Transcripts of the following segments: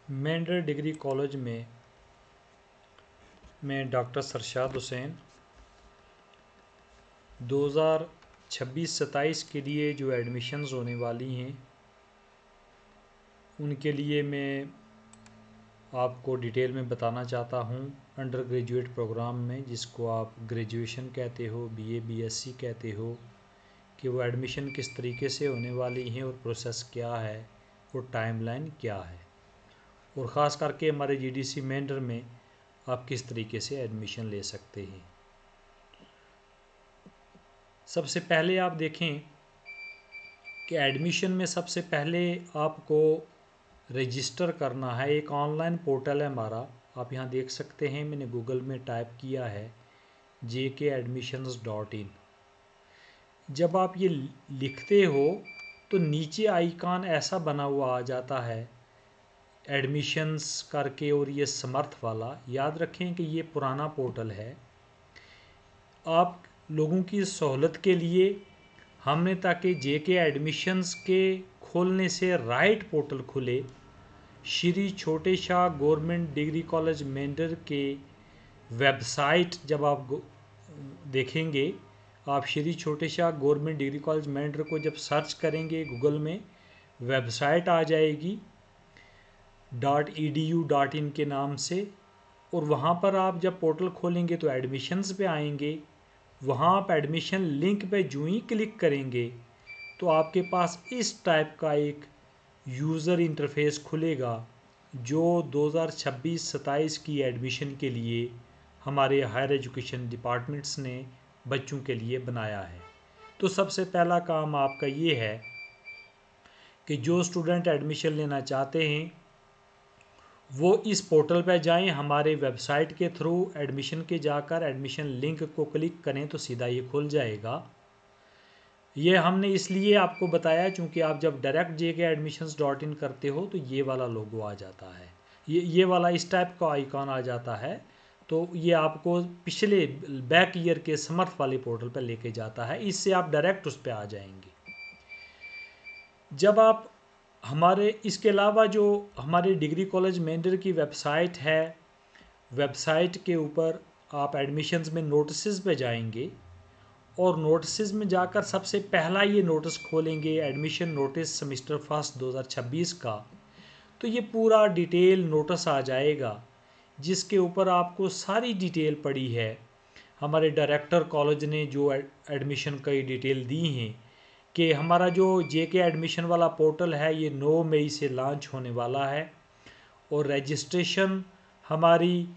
Mendhar degree college में मैं doctor सरशाद Hussain 2026-27 के लिए जो एडमिशन्स होने वाली हैं उनके लिए मैं आपको डिटेल में बताना चाहता हूँ। अंडर ग्रेजुएट प्रोग्राम में, जिसको आप ग्रेजुएशन कहते हो, बीए बीएससी कहते हो, कि वो एडमिशन किस तरीके से होने वाली हैं और प्रोसेस क्या है और टाइमलाइन क्या है, और ख़ास करके हमारे जीडीसी मेंढर में आप किस तरीके से एडमिशन ले सकते हैं। सबसे पहले आप देखें कि एडमिशन में सबसे पहले आपको रजिस्टर करना है। एक ऑनलाइन पोर्टल है हमारा, आप यहाँ देख सकते हैं, मैंने गूगल में टाइप किया है jkadmissions.in। जब आप ये लिखते हो तो नीचे आइकॉन ऐसा बना हुआ आ जाता है एडमिशन्स करके, और ये समर्थ वाला। याद रखें कि ये पुराना पोर्टल है। आप लोगों की सहूलत के लिए हमने, ताकि जेके एडमिशन्स के खोलने से राइट पोर्टल खुले, श्री छोटे Shah government degree college Mendhar के वेबसाइट जब आप देखेंगे, आप श्री छोटे Shah government degree college Mendhar को जब सर्च करेंगे गूगल में, वेबसाइट आ जाएगी .edu.in के नाम से, और वहाँ पर आप जब पोर्टल खोलेंगे तो एडमिशन्स पे आएंगे। वहाँ आप एडमिशन लिंक पे जो ही क्लिक करेंगे तो आपके पास इस टाइप का एक यूज़र इंटरफेस खुलेगा, जो 2026-27 की एडमिशन के लिए हमारे हायर एजुकेशन डिपार्टमेंट्स ने बच्चों के लिए बनाया है। तो सबसे पहला काम आपका ये है कि जो स्टूडेंट एडमिशन लेना चाहते हैं वो इस पोर्टल पर जाएं, हमारे वेबसाइट के थ्रू एडमिशन के जाकर एडमिशन लिंक को क्लिक करें तो सीधा ये खुल जाएगा। ये हमने इसलिए आपको बताया क्योंकि आप जब डायरेक्ट jkadmissions.in करते हो तो ये वाला लोगो आ जाता है, ये वाला इस टाइप का आइकॉन आ जाता है। तो ये आपको पिछले बैक ईयर के समर्थ वाले पोर्टल पर लेके जाता है, इससे आप डायरेक्ट उस पर आ जाएंगे। जब आप हमारे इसके अलावा जो हमारी डिग्री कॉलेज मेंढर की वेबसाइट है, वेबसाइट के ऊपर आप एडमिशन्स में नोटिसेस पे जाएंगे, और नोटिस में जाकर सबसे पहला ये नोटिस खोलेंगे, एडमिशन नोटिस सेमेस्टर फर्स्ट 2026 का। तो ये पूरा डिटेल नोटिस आ जाएगा, जिसके ऊपर आपको सारी डिटेल पड़ी है। हमारे डायरेक्टर कॉलेज ने जो एडमिशन की डिटेल दी हैं कि हमारा जो जेके एडमिशन वाला पोर्टल है ये 9 मई से लॉन्च होने वाला है, और रजिस्ट्रेशन हमारी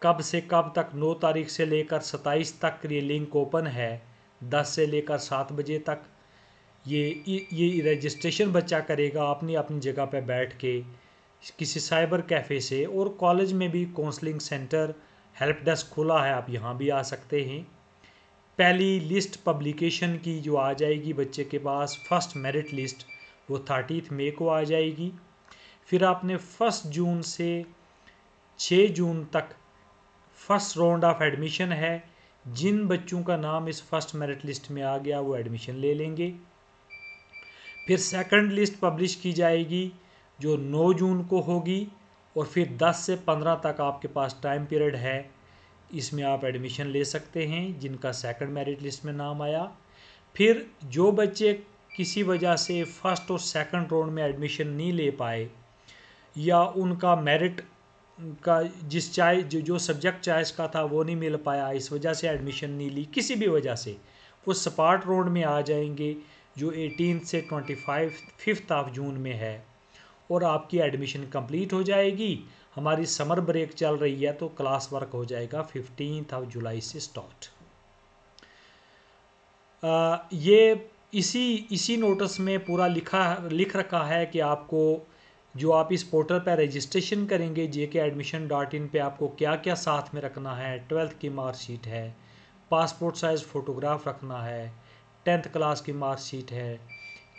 कब से कब तक, 9 तारीख से लेकर 27 तक ये लिंक ओपन है, 10 से लेकर 7 बजे तक। ये रजिस्ट्रेशन बच्चा करेगा अपनी अपनी जगह पर बैठ के किसी साइबर कैफ़े से, और कॉलेज में भी काउंसलिंग सेंटर, हेल्प डेस्क खुला है, आप यहाँ भी आ सकते हैं। पहली लिस्ट पब्लिकेशन की जो आ जाएगी बच्चे के पास, फर्स्ट मेरिट लिस्ट, वो 30 मई को आ जाएगी। फिर आपने 1 जून से 6 जून तक फर्स्ट राउंड ऑफ एडमिशन है। जिन बच्चों का नाम इस फर्स्ट मेरिट लिस्ट में आ गया वो एडमिशन ले लेंगे। फिर सेकंड लिस्ट पब्लिश की जाएगी जो 9 जून को होगी, और फिर 10 से 15 तक आपके पास टाइम पीरियड है, इसमें आप एडमिशन ले सकते हैं जिनका सेकंड मेरिट लिस्ट में नाम आया। फिर जो बच्चे किसी वजह से फर्स्ट और सेकंड राउंड में एडमिशन नहीं ले पाए, या उनका मेरिट का जो सब्जेक्ट चॉइस का था वो नहीं मिल पाया, इस वजह से एडमिशन नहीं ली, किसी भी वजह से, वो स्पॉट राउंड में आ जाएंगे जो 18 से 5 ऑफ जून में है, और आपकी एडमिशन कंप्लीट हो जाएगी। हमारी समर ब्रेक चल रही है तो क्लास वर्क हो जाएगा 15 ऑफ जुलाई से स्टार्ट। ये इसी नोटिस में पूरा लिख रखा है कि आपको, जो आप इस पोर्टल पर रजिस्ट्रेशन करेंगे jkadmission.in पे, आपको क्या क्या साथ में रखना है। 12th की मार्कशीट है, पासपोर्ट साइज़ फ़ोटोग्राफ रखना है, 10th क्लास की मार्कशीट है,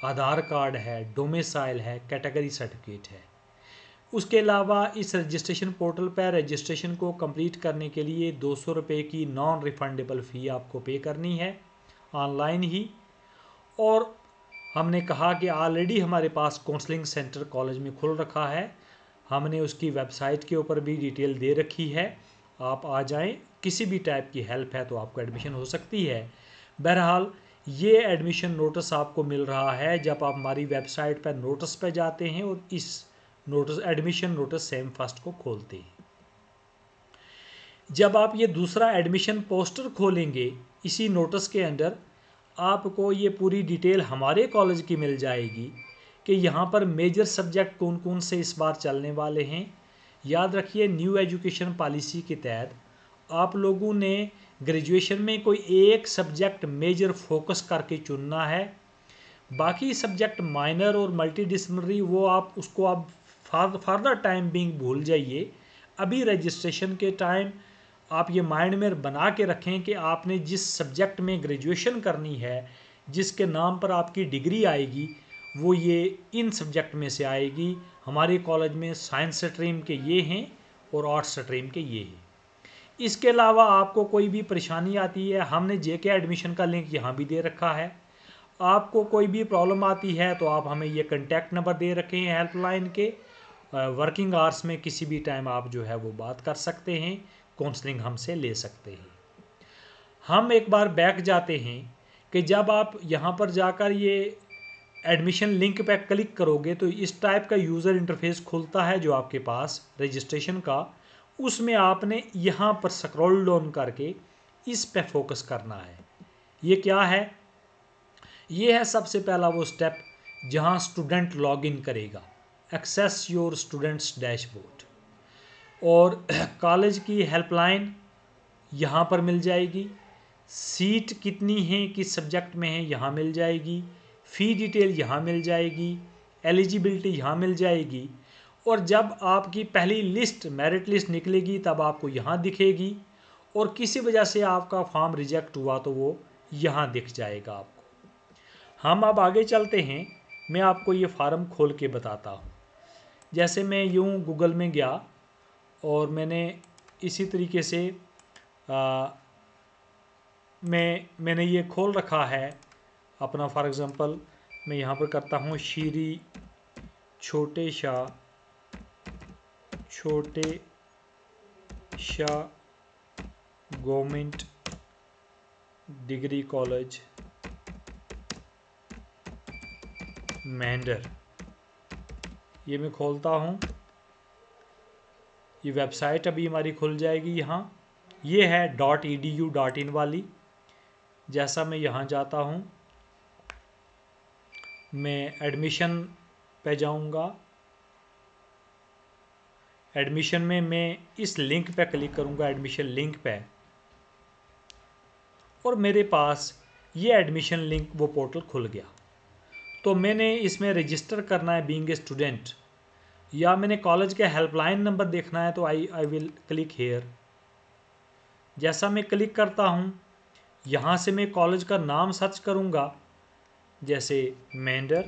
आधार कार्ड है, डोमिसाइल है, कैटेगरी सर्टिफिकेट है। उसके अलावा इस रजिस्ट्रेशन पोर्टल पर रजिस्ट्रेशन को कंप्लीट करने के लिए 200 रुपये की नॉन रिफंडेबल फ़ी आपको पे करनी है ऑनलाइन ही। और हमने कहा कि ऑलरेडी हमारे पास काउंसलिंग सेंटर कॉलेज में खुल रखा है। हमने उसकी वेबसाइट के ऊपर भी डिटेल दे रखी है, आप आ जाएं, किसी भी टाइप की हेल्प है तो आपको एडमिशन हो सकती है। बहरहाल ये एडमिशन नोटिस आपको मिल रहा है जब आप हमारी वेबसाइट पर नोटिस पर जाते हैं और इस notice admission notice same first को खोलते हैं। जब आप ये दूसरा एडमिशन पोस्टर खोलेंगे, इसी नोटिस के अंदर आपको ये पूरी डिटेल हमारे कॉलेज की मिल जाएगी कि यहाँ पर मेजर सब्जेक्ट कौन कौन से इस बार चलने वाले हैं। याद रखिए, न्यू एजुकेशन पॉलिसी के तहत आप लोगों ने ग्रेजुएशन में कोई एक सब्जेक्ट मेजर फोकस करके चुनना है। बाकी सब्जेक्ट माइनर और मल्टीडिसिप्लिनरी वो आप उसको आप फर्दर टाइम बिंग भूल जाइए। अभी रजिस्ट्रेशन के टाइम आप ये माइंड में बना के रखें कि आपने जिस सब्जेक्ट में ग्रेजुएशन करनी है, जिसके नाम पर आपकी डिग्री आएगी, वो ये इन सब्जेक्ट में से आएगी। हमारे कॉलेज में साइंस स्ट्रीम के ये हैं और आर्ट्स स्ट्रीम के ये हैं। इसके अलावा आपको कोई भी परेशानी आती है, हमने जेके एडमिशन का लिंक यहाँ भी दे रखा है। आपको कोई भी प्रॉब्लम आती है तो आप हमें ये कॉन्टैक्ट नंबर दे रखे हैं हेल्पलाइन के। वर्किंग आवर्स में किसी भी टाइम आप जो है वो बात कर सकते हैं, काउंसलिंग हमसे ले सकते हैं। हम एक बार बैक जाते हैं कि जब आप यहाँ पर जाकर ये एडमिशन लिंक पे क्लिक करोगे तो इस टाइप का यूज़र इंटरफेस खुलता है जो आपके पास रजिस्ट्रेशन का। उसमें आपने यहाँ पर स्क्रॉल डाउन करके इस पे फोकस करना है। ये क्या है? ये है सबसे पहला वो स्टेप जहाँ स्टूडेंट लॉगिन करेगा, एक्सेस योर स्टूडेंट्स डैशबोर्ड, और कॉलेज की हेल्पलाइन यहाँ पर मिल जाएगी। सीट कितनी है, किस सब्जेक्ट में है, यहाँ मिल जाएगी। फ़ी डिटेल यहाँ मिल जाएगी। एलिजिबिलिटी यहाँ मिल जाएगी। और जब आपकी पहली लिस्ट मेरिट लिस्ट निकलेगी तब आपको यहाँ दिखेगी, और किसी वजह से आपका फॉर्म रिजेक्ट हुआ तो वो यहाँ दिख जाएगा आपको। हम अब आगे चलते हैं, मैं आपको ये फार्म खोल के बताता हूँ। जैसे मैं यूँ गूगल में गया और मैंने इसी तरीके से मैंने ये खोल रखा है अपना। फॉर एग्ज़ाम्पल मैं यहाँ पर करता हूँ श्री छोटे Shah government degree college Mendhar. ये मैं खोलता हूँ, ये वेबसाइट अभी हमारी खुल जाएगी। यहाँ ये है .edu.in वाली। जैसा मैं यहाँ जाता हूँ, मैं एडमिशन पे जाऊँगा। एडमिशन में मैं इस लिंक पे क्लिक करूँगा, एडमिशन लिंक पे, और मेरे पास ये एडमिशन लिंक वो पोर्टल खुल गया। तो मैंने इसमें रजिस्टर करना है बीइंग ए स्टूडेंट, या मैंने कॉलेज के हेल्पलाइन नंबर देखना है तो आई विल क्लिक हेयर। जैसा मैं क्लिक करता हूँ, यहाँ से मैं कॉलेज का नाम सर्च करूँगा। जैसे मेंढर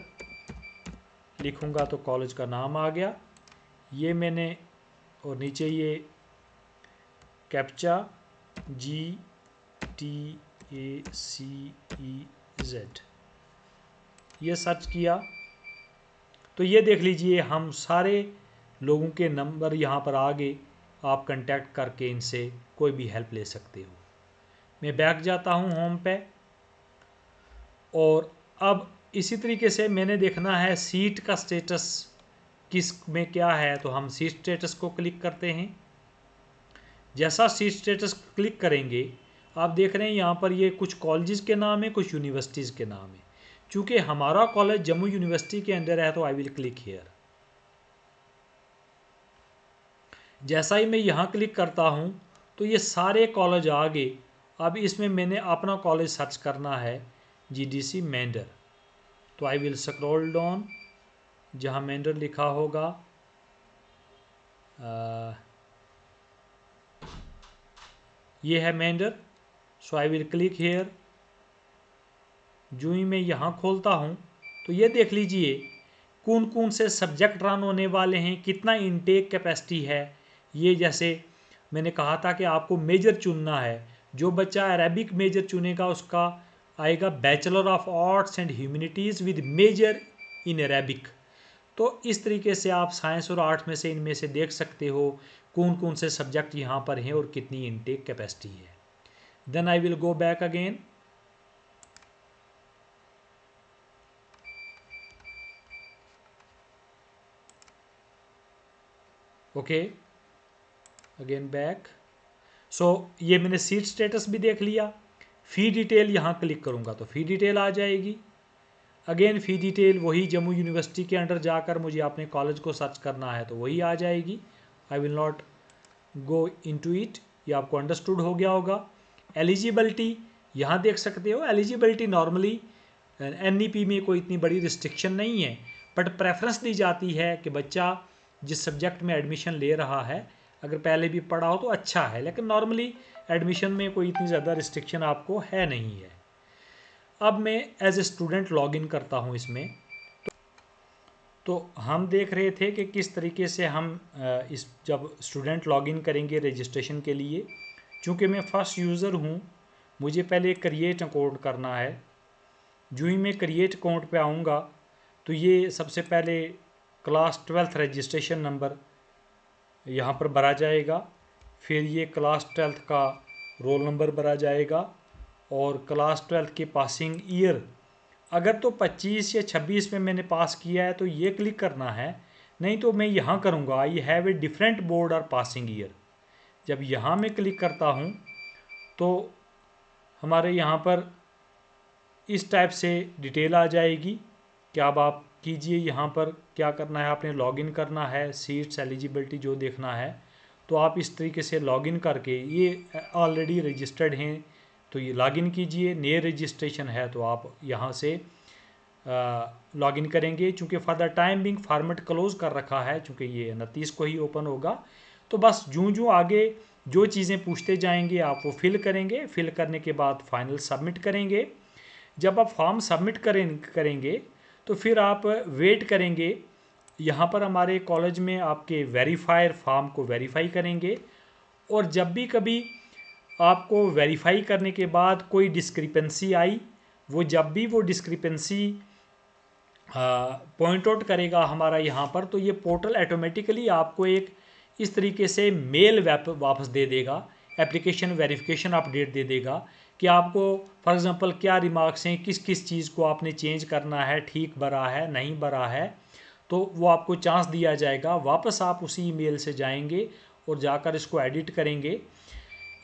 लिखूँगा तो कॉलेज का नाम आ गया। ये मैंने, और नीचे ये कैप्चा GTACEZ ये सर्च किया तो ये देख लीजिए हम सारे लोगों के नंबर यहाँ पर आ गए। आप कांटेक्ट करके इनसे कोई भी हेल्प ले सकते हो। मैं बैक जाता हूँ होम पे, और अब इसी तरीके से मैंने देखना है सीट का स्टेटस किस में क्या है, तो हम सीट स्टेटस को क्लिक करते हैं। जैसा सीट स्टेटस क्लिक करेंगे, आप देख रहे हैं यहाँ पर ये कुछ कॉलेजेस के नाम है, कुछ यूनिवर्सिटीज़ के नाम है। चूँकि हमारा कॉलेज जम्मू यूनिवर्सिटी के अंदर है तो आई विल क्लिक हियर। जैसा ही मैं यहाँ क्लिक करता हूँ तो ये सारे कॉलेज आ गए। अब इसमें मैंने अपना कॉलेज सर्च करना है, GDC मेंढर। तो आई विल स्क्रॉल डाउन, जहाँ मेंढर लिखा होगा ये है मेंढर। सो आई विल क्लिक हेयर। जो ही मैं यहाँ खोलता हूँ तो ये देख लीजिए कौन कौन से सब्जेक्ट रन होने वाले हैं, कितना इनटेक कैपेसिटी है। ये जैसे मैंने कहा था कि आपको मेजर चुनना है। जो बच्चा अरेबिक मेजर चुनेगा उसका आएगा bachelor of arts and humanities with major in Arabic. तो इस तरीके से आप साइंस और आर्ट्स में से इनमें से देख सकते हो कौन कौन से सब्जेक्ट यहाँ पर हैं और कितनी इनटेक कैपेसिटी है। Then I will go back again. Okay, again back. So ये मैंने सीट स्टेटस भी देख लिया। फ़ी डिटेल यहाँ क्लिक करूँगा तो फ़ी डिटेल आ जाएगी। अगेन फ़ी डिटेल वही जम्मू यूनिवर्सिटी के अंडर जाकर मुझे अपने कॉलेज को सर्च करना है तो वही आ जाएगी। I will not go into it, ये आपको अंडरस्टूड हो गया होगा। एलिजिबिलिटी यहाँ देख सकते हो। एलिजिबिलिटी नॉर्मली NEP में कोई इतनी बड़ी रिस्ट्रिक्शन नहीं है, बट प्रेफरेंस दी जाती है कि बच्चा जिस सब्जेक्ट में एडमिशन ले रहा है अगर पहले भी पढ़ा हो तो अच्छा है, लेकिन नॉर्मली एडमिशन में कोई इतनी ज़्यादा रिस्ट्रिक्शन आपको है नहीं है। अब मैं एज ए स्टूडेंट लॉगिन करता हूँ इसमें। तो हम देख रहे थे कि किस तरीके से हम इस जब स्टूडेंट लॉगिन करेंगे रजिस्ट्रेशन के लिए। चूँकि मैं फ़र्स्ट यूज़र हूँ, मुझे पहले क्रिएट अकाउंट करना है। जो ही मैं क्रिएट अकाउंट पे आऊँगा तो ये सबसे पहले क्लास 12th रजिस्ट्रेशन नंबर यहाँ पर भरा जाएगा, फिर ये क्लास 12th का रोल नंबर भरा जाएगा और क्लास 12th के पासिंग ईयर अगर तो 25 या 26 में मैंने पास किया है तो ये क्लिक करना है, नहीं तो मैं यहाँ करूँगा I have a different board और पासिंग ईयर। जब यहाँ मैं क्लिक करता हूँ तो हमारे यहाँ पर इस टाइप से डिटेल आ जाएगी कि अब आप कीजिए यहाँ पर क्या करना है, आपने लॉगिन करना है, सीट्स एलिजिबिलिटी जो देखना है। तो आप इस तरीके से लॉगिन करके, ये ऑलरेडी रजिस्टर्ड हैं तो ये लॉगिन कीजिए। नए रजिस्ट्रेशन है तो आप यहाँ से लॉगिन करेंगे। चूँकि for the time being format close कर रखा है, चूँकि ये 29 को ही ओपन होगा। तो बस जो आगे जो चीज़ें पूछते जाएंगे आप वो फिल करेंगे। फिल करने के बाद फाइनल सबमिट करेंगे। जब आप फॉर्म सबमिट करेंगे तो फिर आप वेट करेंगे। यहाँ पर हमारे कॉलेज में आपके वेरीफायर फॉर्म को वेरीफाई करेंगे और जब भी कभी आपको वेरीफाई करने के बाद कोई डिस्क्रिपेंसी आई, वो जब भी वो डिस्क्रिपेंसी पॉइंट आउट करेगा हमारा यहाँ पर, तो ये पोर्टल ऑटोमेटिकली आपको एक इस तरीके से मेल वापस दे देगा, एप्लीकेशन वेरिफिकेशन अपडेट दे देगा कि आपको फॉर एग्जांपल क्या रिमार्क्स हैं, किस किस चीज़ को आपने चेंज करना है, ठीक भरा है नहीं भरा है, तो वो आपको चांस दिया जाएगा। वापस आप उसी ईमेल से जाएंगे और जाकर इसको एडिट करेंगे।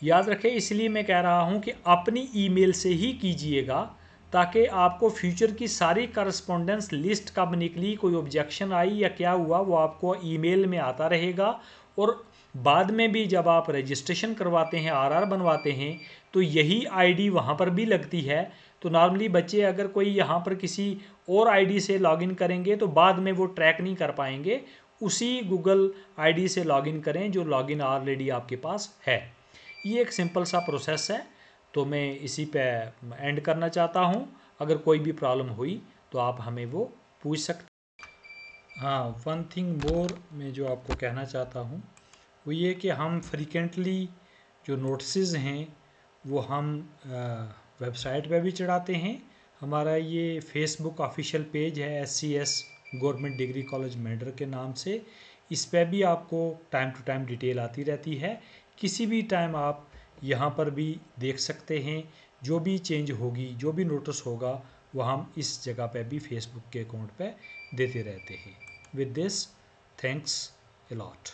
याद रखें, इसलिए मैं कह रहा हूँ कि अपनी ईमेल से ही कीजिएगा ताकि आपको फ्यूचर की सारी करस्पॉन्डेंस लिस्ट कब निकली, कोई ऑब्जेक्शन आई या क्या हुआ, वो आपको ईमेल में आता रहेगा। और बाद में भी जब आप रजिस्ट्रेशन करवाते हैं, RR बनवाते हैं, तो यही ID वहाँ पर भी लगती है। तो नॉर्मली बच्चे अगर कोई यहाँ पर किसी और ID से लॉगिन करेंगे तो बाद में वो ट्रैक नहीं कर पाएंगे। उसी गूगल ID से लॉगिन करें जो लॉगिन ऑलरेडी आपके पास है। ये एक सिंपल सा प्रोसेस है। तो मैं इसी पे एंड करना चाहता हूँ। अगर कोई भी प्रॉब्लम हुई तो आप हमें वो पूछ सकते। हाँ, वन थिंग मोर मैं जो आपको कहना चाहता हूँ वो ये कि हम फ्रीक्वेंटली जो नोटिस हैं वो हम वेबसाइट पे भी चढ़ाते हैं। हमारा ये फेसबुक ऑफिशियल पेज है SCS government degree college Mendhar के नाम से। इस पर भी आपको टाइम टू टाइम डिटेल आती रहती है। किसी भी टाइम आप यहाँ पर भी देख सकते हैं। जो भी चेंज होगी, जो भी नोटिस होगा, वो हम इस जगह पे भी फेसबुक के अकाउंट पे देते रहते हैं। With this, thanks a lot.